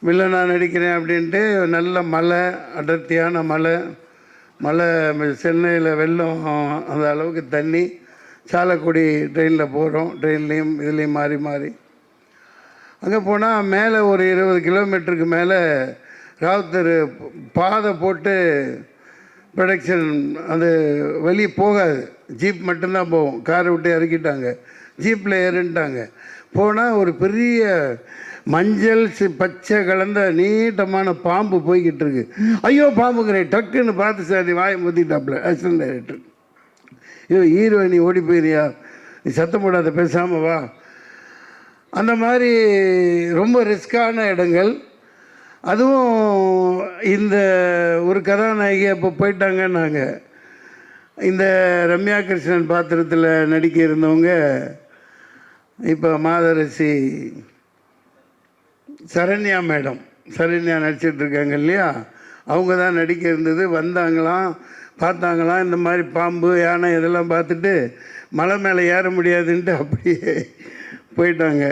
வில்லனாக நடிக்கிறேன் அப்படின்ட்டு நல்ல மழை, அடர்த்தியான மழை. சென்னையில் வெள்ளம், அந்த அளவுக்கு தண்ணி. சாலக்குடி ட்ரெயினில் போகிறோம், ட்ரெயின்லேயும் இதுலேயும் மாறி மாறி அங்கே போனால் மேலே ஒரு 20 கிலோமீட்டருக்கு மேலே ராவுத்தர் பாதை போட்டு ப்ரொடக்ஷன் அது வெளியே போகாது, ஜீப் மட்டும்தான் போகும். காரை விட்டு இறக்கிட்டாங்க, ஜீப்பில் ஏறுன்ட்டாங்க. போனால் ஒரு பெரிய மஞ்சள் பச்சை கலந்த நீட்டமான பாம்பு போய்கிட்டு இருக்கு. ஐயோ பாம்புங்கிறேன், டக்குன்னு பார்த்து சார் வாயை முத்திட்டாப்புல அசிஸ்டன்ட் டைரக்டர். ஐயோ ஹீரோயினி ஓடி போயிரியா, நீ சத்தம் போடாத பேசாமல் வா. அந்த மாதிரி ரொம்ப ரிஸ்கான இடங்கள். அதுவும் இந்த ஒரு கதாநாயகி அப்போ போயிட்டாங்கன்னாங்க. இந்த ரம்யா கிருஷ்ணன் பாத்திரத்தில் நடிக்க இருந்தவங்க இப்போ மாதரசி சரண்யா மேடம், சரண்யா நடிச்சிட்ருக்காங்க இல்லையா, அவங்க தான் நடிக்க இருந்தது. வந்தாங்களாம், பார்த்தாங்களாம் இந்த மாதிரி பாம்பு யானை இதெல்லாம் பார்த்துட்டு மலை மேலே ஏற முடியாதுன்ட்டு அப்படியே போயிட்டாங்க.